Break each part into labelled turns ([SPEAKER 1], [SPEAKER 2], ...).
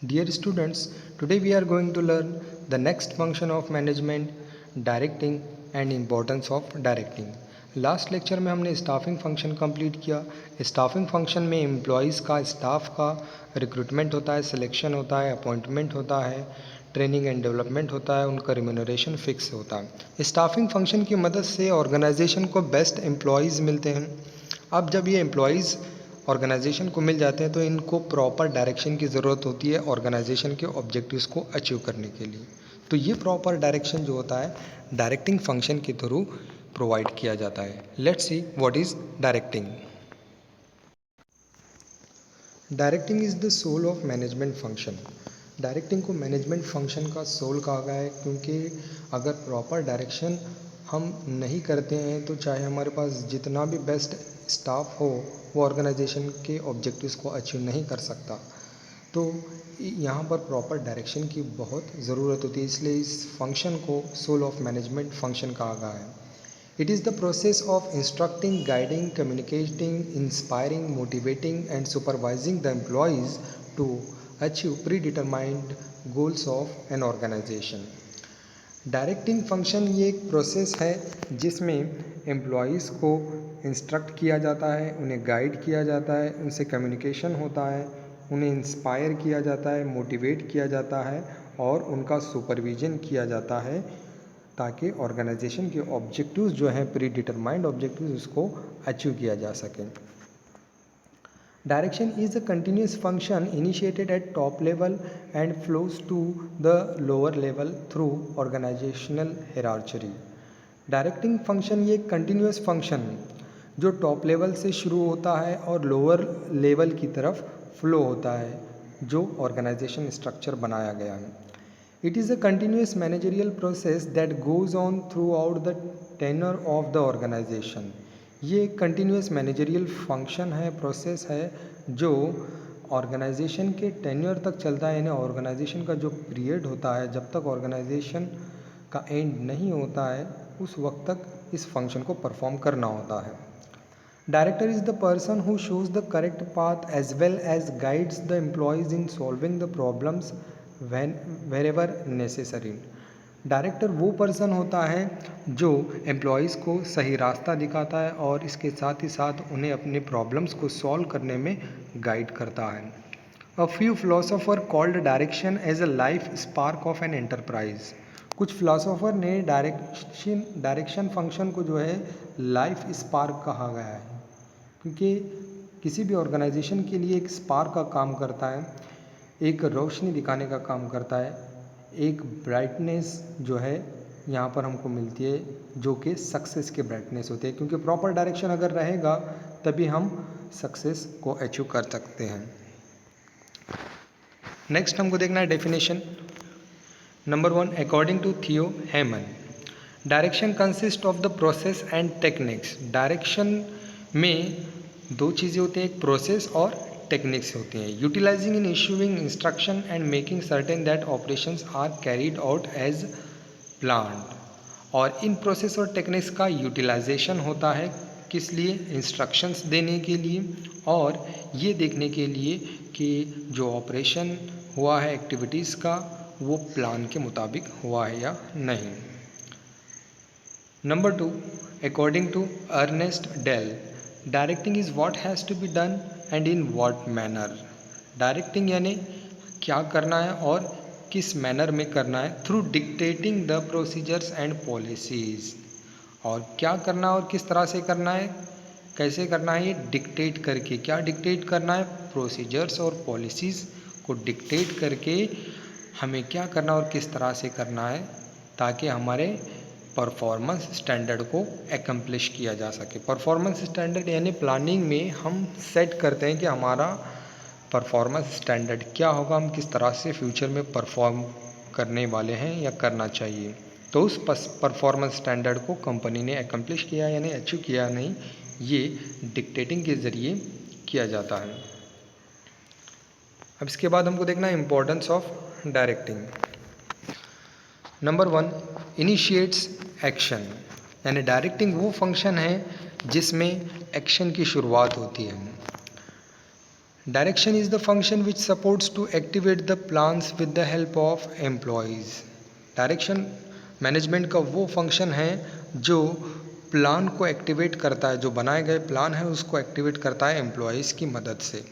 [SPEAKER 1] Dear students, today we are going to learn the next function of management, directing and importance of directing. Last lecture में हमने staffing function complete किया। Staffing function में employees का, staff का recruitment होता है, selection होता है, अपॉइंटमेंट होता है, ट्रेनिंग एंड डेवलपमेंट होता है, उनका रिम्यूनरेशन फिक्स होता है। स्टाफिंग फंक्शन की मदद से ऑर्गेनाइजेशन को बेस्ट एम्प्लॉयज़ मिलते हैं। अब जब ये एम्प्लॉयज़ ऑर्गेनाइजेशन को मिल जाते हैं तो इनको प्रॉपर डायरेक्शन की ज़रूरत होती है ऑर्गेनाइजेशन के ऑब्जेक्टिव्स को अचीव करने के लिए। तो ये प्रॉपर डायरेक्शन जो होता है डायरेक्टिंग फंक्शन के थ्रू प्रोवाइड किया जाता है। Let's see what is directing. Directing is the soul of management function. Directing को मैनेजमेंट फंक्शन का सोल कहा गया है क्योंकि अगर प्रॉपर डायरेक्शन हम नहीं करते हैं तो चाहे हमारे पास जितना भी बेस्ट स्टाफ हो वो ऑर्गेनाइजेशन के ऑब्जेक्टिव्स को अचीव नहीं कर सकता। तो यहाँ पर प्रॉपर डायरेक्शन की बहुत ज़रूरत होती है, इसलिए इस फंक्शन को सोल ऑफ मैनेजमेंट फंक्शन कहा गया है। It is the process of instructing, guiding, communicating, inspiring, motivating, and supervising the employees to achieve predetermined goals of an organization. Directing function ये एक प्रोसेस है जिसमें एम्प्लॉयज़ को इंस्ट्रक्ट किया जाता है, उन्हें गाइड किया जाता है, उनसे कम्युनिकेशन होता है, उन्हें इंस्पायर किया जाता है, मोटिवेट किया जाता है और उनका सुपरविज़न किया जाता है ताकि ऑर्गेनाइजेशन के ऑब्जेक्टिव्स जो हैं प्री डिटरमाइंड ऑब्जेक्टिव्स उसको अचीव किया जा सके। Direction is a continuous function initiated at top level and flows to the lower level through organisational hierarchy. Directing function ये कंटिन्यूस फंक्शन जो टॉप लेवल से शुरू होता है और लोअर लेवल की तरफ फ्लो होता है जो ऑर्गेनाइजेशन स्ट्रक्चर बनाया गया है। It is a continuous managerial process that goes on throughout the tenure of the organization. ये कंटिन्यूस मैनेजरियल फंक्शन है, प्रोसेस है जो ऑर्गेनाइजेशन के टेन्योर तक चलता है, यानी ऑर्गेनाइजेशन का जो पीरियड होता है जब तक ऑर्गेनाइजेशन का एंड नहीं होता है उस वक्त तक इस फंक्शन को परफॉर्म करना होता है। Director is the person who shows the correct path as well as guides the employees in solving the problems wherever necessary. Director वो पर्सन होता है जो एम्प्लॉयज़ को सही रास्ता दिखाता है और इसके साथ ही साथ उन्हें अपने प्रॉब्लम्स को सॉल्व करने में गाइड करता है। A few philosopher called direction as a life spark of an enterprise. कुछ फिलोसोफर ने डायरेक्शन फंक्शन को जो है लाइफ स्पार्क कहा गया है क्योंकि किसी भी ऑर्गेनाइजेशन के लिए एक स्पार्क का काम करता है, एक रोशनी दिखाने का काम करता है, एक ब्राइटनेस जो है यहाँ पर हमको मिलती है जो कि सक्सेस के ब्राइटनेस होते हैं, क्योंकि प्रॉपर डायरेक्शन अगर रहेगा तभी हम सक्सेस को अचीव कर सकते हैं। नेक्स्ट हमको देखना है definition. Number 1, according to Theo Haimann, direction consist of the process and techniques. Direction में दो चीज़ें होती हैं, एक प्रोसेस और टेक्निक्स होती हैं। Utilising in issuing instruction and making certain that operations are carried out as planned. और इन प्रोसेस और टेक्निक्स का यूटिलाइजेशन होता है किस लिए? इंस्ट्रक्शंस देने के लिए और ये देखने के लिए कि जो ऑपरेशन हुआ है एक्टिविटीज़ का वो प्लान के मुताबिक हुआ है या नहीं। Number 2, according to Ernest Dale, directing is what has to be done and in what manner. Directing यानी क्या करना है और किस मैनर में करना है, through dictating the procedures and policies. और क्या करना है और किस तरह से करना है, कैसे करना है, ये डिक्टेट करके। क्या डिक्टेट करना है? प्रोसीजर्स और पॉलिसीज़ को डिक्टेट करके हमें क्या करना और किस तरह से करना है ताकि हमारे परफॉर्मेंस स्टैंडर्ड को एकम्प्लिश किया जा सके। परफॉर्मेंस स्टैंडर्ड यानी प्लानिंग में हम सेट करते हैं कि हमारा परफॉर्मेंस स्टैंडर्ड क्या होगा, हम किस तरह से फ्यूचर में परफॉर्म करने वाले हैं या करना चाहिए। तो उस परफॉर्मेंस स्टैंडर्ड को कंपनी ने एकम्प्लिश किया या नहीं, अचीव किया या नहीं, ये डिक्टेटिंग के ज़रिए किया जाता है। अब इसके बाद हमको देखना है importance of directing. Number 1, initiates action, यानी डायरेक्टिंग वो फंक्शन है जिसमें एक्शन की शुरुआत होती है। Direction is the function which supports to activate the plans with the help of employees. Direction management का वो फंक्शन है जो प्लान को एक्टिवेट करता है, जो बनाए गए प्लान है उसको एक्टिवेट करता है एम्प्लॉयज़ की मदद से.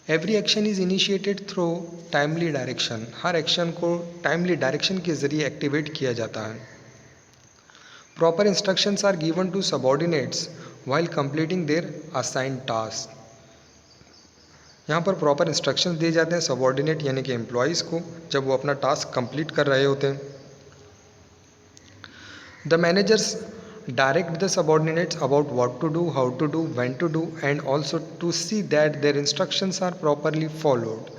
[SPEAKER 1] Every action is initiated through timely direction. हर एक्शन को टाइमली डायरेक्शन के जरिए एक्टिवेट किया जाता है. Proper instructions are given to subordinates while completing their assigned task. यहाँ पर प्रॉपर इंस्ट्रक्शंस दिए जाते हैं सबऑर्डिनेट यानी कि एम्प्लॉयज़ को जब वो अपना टास्क कंप्लीट कर रहे होते हैं. The managers direct the subordinates about what to do, how to do, when to do, and also to see that their instructions are properly followed.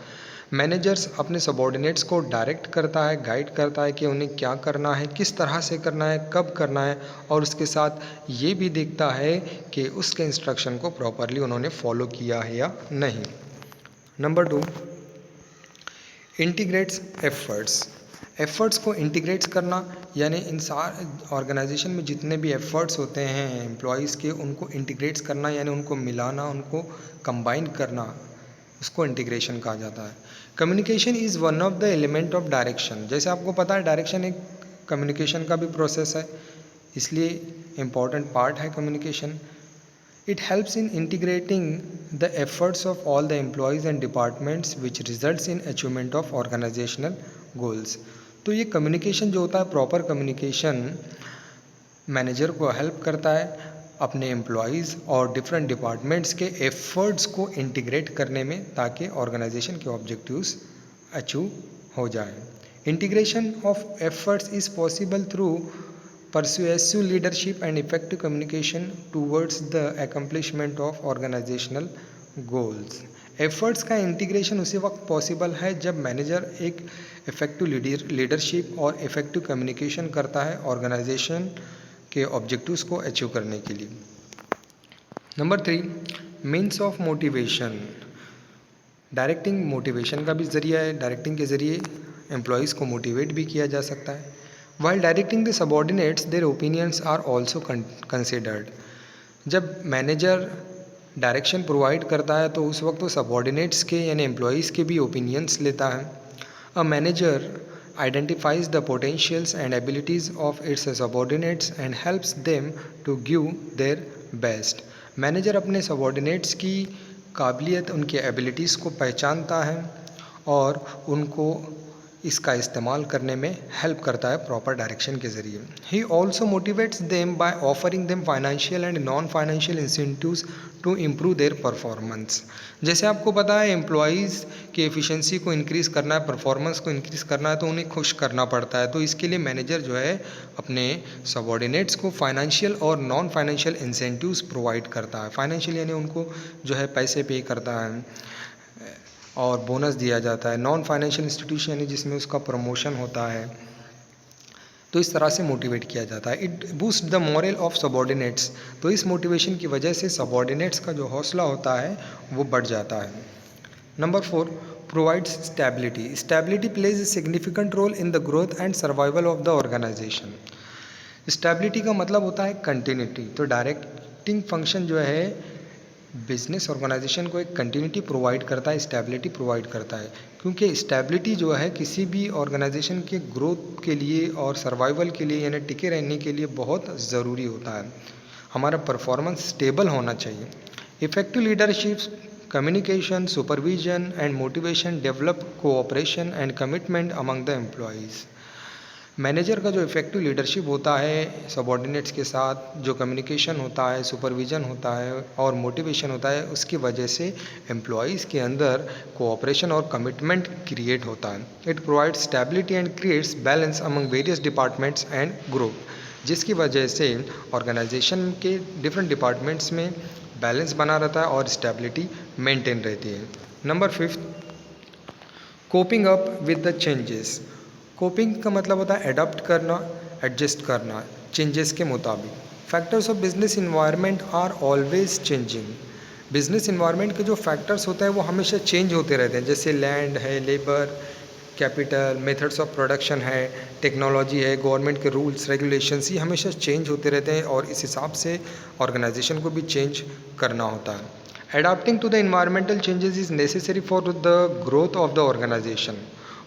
[SPEAKER 1] Managers अपने सबॉर्डिनेट्स को डायरेक्ट करता है, गाइड करता है कि उन्हें क्या करना है, किस तरह से करना है, कब करना है, और उसके साथ ये भी देखता है कि उसके इंस्ट्रक्शन को प्रॉपरली उन्होंने फॉलो किया है या नहीं. Number 2, integrates efforts. एफ़र्ट्स को इंटीग्रेट्स करना यानी इन ऑर्गेनाइजेशन में जितने भी एफ़र्ट्स होते हैं एम्प्लॉयज़ के, उनको इंटीग्रेट्स करना यानी उनको मिलाना, उनको कंबाइन करना, उसको इंटीग्रेशन कहा जाता है. Communication is one of the element of direction. जैसे आपको पता है डायरेक्शन एक कम्युनिकेशन का भी प्रोसेस है, इसलिए इम्पॉर्टेंट पार्ट है communication. It helps in integrating the efforts of all the employees and departments which results in achievement of organizational goals. तो ये कम्युनिकेशन जो होता है, प्रॉपर कम्युनिकेशन मैनेजर को हेल्प करता है अपने एम्प्लॉयज़ और डिफरेंट डिपार्टमेंट्स के एफर्ट्स को इंटीग्रेट करने में, ताकि ऑर्गेनाइजेशन के ऑब्जेक्टिव्स अचीव हो जाए. Integration of efforts is possible through persuasive leadership and effective communication towards the accomplishment of organizational goals. Efforts का इंटीग्रेशन उसी वक्त पॉसिबल है जब मैनेजर एक इफ़ेक्टिव लीडरशिप और इफ़ेक्टिव कम्युनिकेशन करता है ऑर्गेनाइजेशन के ऑब्जेक्टिव्स को अचीव करने के लिए. Number 3, means of motivation. Directing motivation का भी ज़रिया है. डायरेक्टिंग के ज़रिए एम्प्लॉयज़ को मोटिवेट भी किया जा सकता है. While directing the subordinates, their opinions are also considered. जब मैनेजर डायरेक्शन प्रोवाइड करता है तो उस वक्त वो सबऑर्डिनेट्स के यानी एम्प्लॉयज़ के भी ओपिनियंस लेता है. A manager identifies the potentials and abilities of its subordinates and helps them to give their best. Manager अपने सबऑर्डिनेट्स की काबिलियत, उनके एबिलिटीज़ को पहचानता है और उनको इसका इस्तेमाल करने में हेल्प करता है प्रॉपर डायरेक्शन के ज़रिए. He also motivates them by offering them financial and non financial incentives to improve their performance. जैसे आपको पता है एम्प्लॉयज़ की एफिशिएंसी को इंक्रीज़ करना है, परफॉर्मेंस को इंक्रीज़ करना है, तो उन्हें खुश करना पड़ता है. तो इसके लिए मैनेजर जो है अपने सबऑर्डिनेट्स को फाइनेंशियल और नॉन फाइनेंशियल इंसेंटिव्स प्रोवाइड करता है. फाइनेंशियल यानी उनको जो है पैसे पे करता है और बोनस दिया जाता है. नॉन फाइनेंशियल इंस्टीट्यूशन यानी जिसमें उसका प्रमोशन होता है. तो इस तरह से मोटिवेट किया जाता है. It boost the moral of subordinates. तो इस मोटिवेशन की वजह से सबऑर्डिनेट्स का जो हौसला होता है वो बढ़ जाता है. Number 4, provides stability. Stability plays a significant role in the growth and survival of the organisation. Stability का मतलब होता है कंटिन्यूटी. तो डायरेक्टिंग फंक्शन जो है बिजनेस ऑर्गेनाइजेशन को एक कंटिन्यूटी प्रोवाइड करता है, स्टेबिलिटी प्रोवाइड करता है. क्योंकि स्टेबिलिटी जो है किसी भी ऑर्गेनाइजेशन के ग्रोथ के लिए और सर्वाइवल के लिए यानी टिके रहने के लिए बहुत ज़रूरी होता है. हमारा परफॉर्मेंस स्टेबल होना चाहिए. Effective leadership, communication, supervision and motivation develop cooperation and commitment among the employees. Manager का जो इफ़ेक्टिव लीडरशिप होता है सबऑर्डिनेट्स के साथ, जो कम्युनिकेशन होता है, सुपरविज़न होता है और मोटिवेशन होता है, उसकी वजह से एम्प्लॉयज़ के अंदर कोऑपरेशन और कमिटमेंट क्रिएट होता है. It provides stability and creates balance among various departments and group. जिसकी वजह से ऑर्गेनाइजेशन के डिफरेंट डिपार्टमेंट्स में बैलेंस बना रहता है और स्टेबिलिटी मेंटेन रहती है. Number 5, coping up with the changes. Coping का मतलब होता है एडॉप्ट करना, एडजस्ट करना चेंजेस के मुताबिक. Factors of business environment are always changing. Business environment के जो फैक्टर्स होते हैं वो हमेशा चेंज होते रहते हैं. जैसे लैंड है, labour, capital, methods of production है, टेक्नोलॉजी है, गवर्नमेंट के रूल्स रेगुलेशंस, ये हमेशा चेंज होते रहते हैं और इस हिसाब से ऑर्गेनाइजेशन को भी चेंज करना होता है. Adapting to the environmental changes is necessary for the growth of the organization.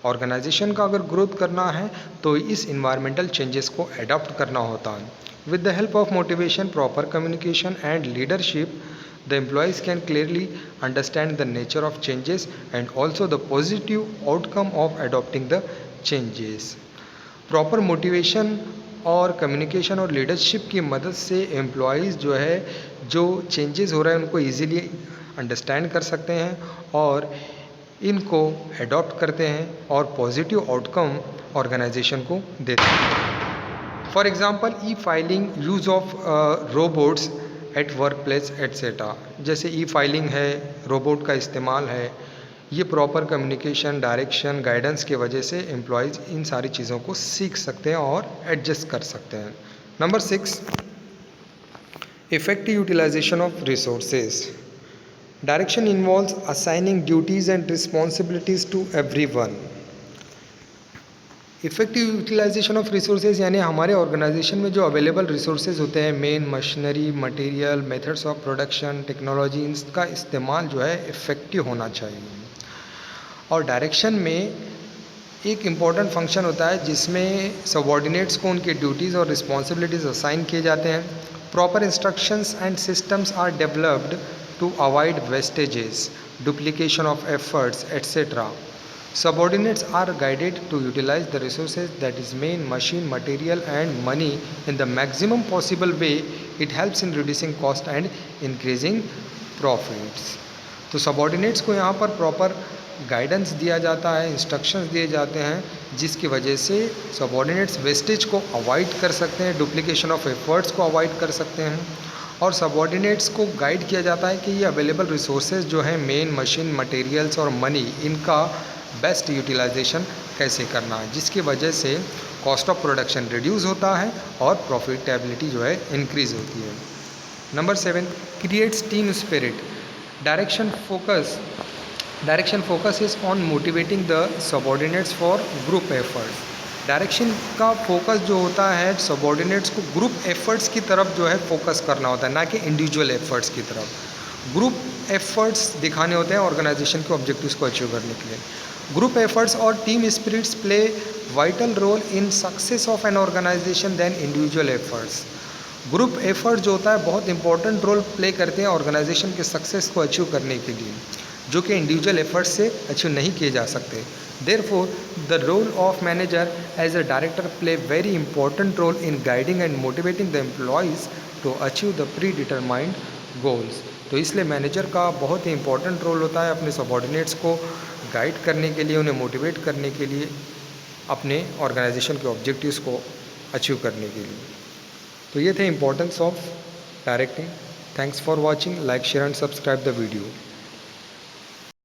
[SPEAKER 1] Organisation का अगर ग्रोथ करना है तो इस इन्वायरमेंटल चेंजेस को अडॉप्ट करना होता है. With the help of motivation, proper communication and leadership, the employees can clearly understand the nature of changes and also the positive outcome of adopting the changes. Proper motivation और communication और leadership की मदद से employees जो है जो changes हो रहे हैं उनको ईजीली अंडरस्टैंड कर सकते हैं और इनको अडॉप्ट करते हैं और पॉजिटिव आउटकम ऑर्गेनाइजेशन को देते हैं. For example, E filing, use of robots at work place etcetera. जैसे ई फाइलिंग है, रोबोट का इस्तेमाल है, ये प्रॉपर कम्युनिकेशन, डायरेक्शन, गाइडेंस की वजह से एम्प्लॉयज़ इन सारी चीज़ों को सीख सकते हैं और एडजस्ट कर सकते हैं. Number 6, effective utilisation of resources. Direction involves assigning duties and responsibilities to everyone. Effective utilisation of resources यानी हमारे ऑर्गेनाइजेशन में जो अवेलेबल रिसोर्सेज होते हैं, men machinery, material, methods of production, technology, इनका इस्तेमाल जो है इफ़ेक्टिव होना चाहिए. और डायरेक्शन में एक इम्पॉर्टेंट फंक्शन होता है जिसमें सबऑर्डिनेट्स को उनके ड्यूटीज़ और रिस्पॉन्सिबिलिटीज़ असाइन किए जाते हैं. Proper instructions and systems are developed to avoid wastages, duplication of efforts etcetera. Subordinates are guided to utilize the resources, that is main, machine, material and money in the maximum possible way. It helps in reducing cost and increasing profits. तो subordinates को यहाँ पर proper guidance दिया जाता है, instructions दिए जाते हैं जिसकी वजह से सबॉर्डिनेट्स वेस्टेज को अवॉइड कर सकते हैं, डुप्लीकेशन ऑफ एफर्ट्स को अवॉइड कर सकते हैं. और सबॉर्डिनेट्स को गाइड किया जाता है कि ये अवेलेबल रिसोर्सेज जो हैं, मेन, मशीन, मटेरियल्स और मनी, इनका बेस्ट यूटिलाइजेशन कैसे करना है, जिसकी वजह से कॉस्ट ऑफ प्रोडक्शन रिड्यूस होता है और प्रॉफिटेबिलिटी जो है इंक्रीज़ होती है. Number 7, creates team spirit. Direction focus is on motivating the subordinates for group efforts. Direction का फोकस जो होता है सबॉर्डिनेट्स को ग्रुप एफर्ट्स की तरफ जो है फोकस करना होता है, ना कि इंडिविजुअल एफर्ट्स की तरफ. ग्रुप एफर्ट्स दिखाने होते हैं ऑर्गेनाइजेशन के ऑब्जेक्टिव्स को अचीव करने के लिए. ग्रुप एफर्ट्स और team spirits play vital role in success of an organisation then individual efforts. Group effort जो होता है बहुत इंपॉर्टेंट रोल प्ले करते हैं ऑर्गेनाइजेशन के सक्सेस को अचीव करने के लिए, जो कि इंडिविजुअल एफर्ट्स से अचीव नहीं किए जा सकते. Therefore, the role of manager as a director play very important role in guiding and motivating the employees to achieve the predetermined goals. तो इसलिए मैनेजर का बहुत ही इंपॉर्टेंट रोल होता है अपने सबॉर्डिनेट्स को गाइड करने के लिए, उन्हें मोटिवेट करने के लिए, अपने ऑर्गेनाइजेशन के ऑब्जेक्टिव्स को अचीव करने के लिए. तो ये थे importance of directing. Thanks for watching. Like, share and subscribe the video.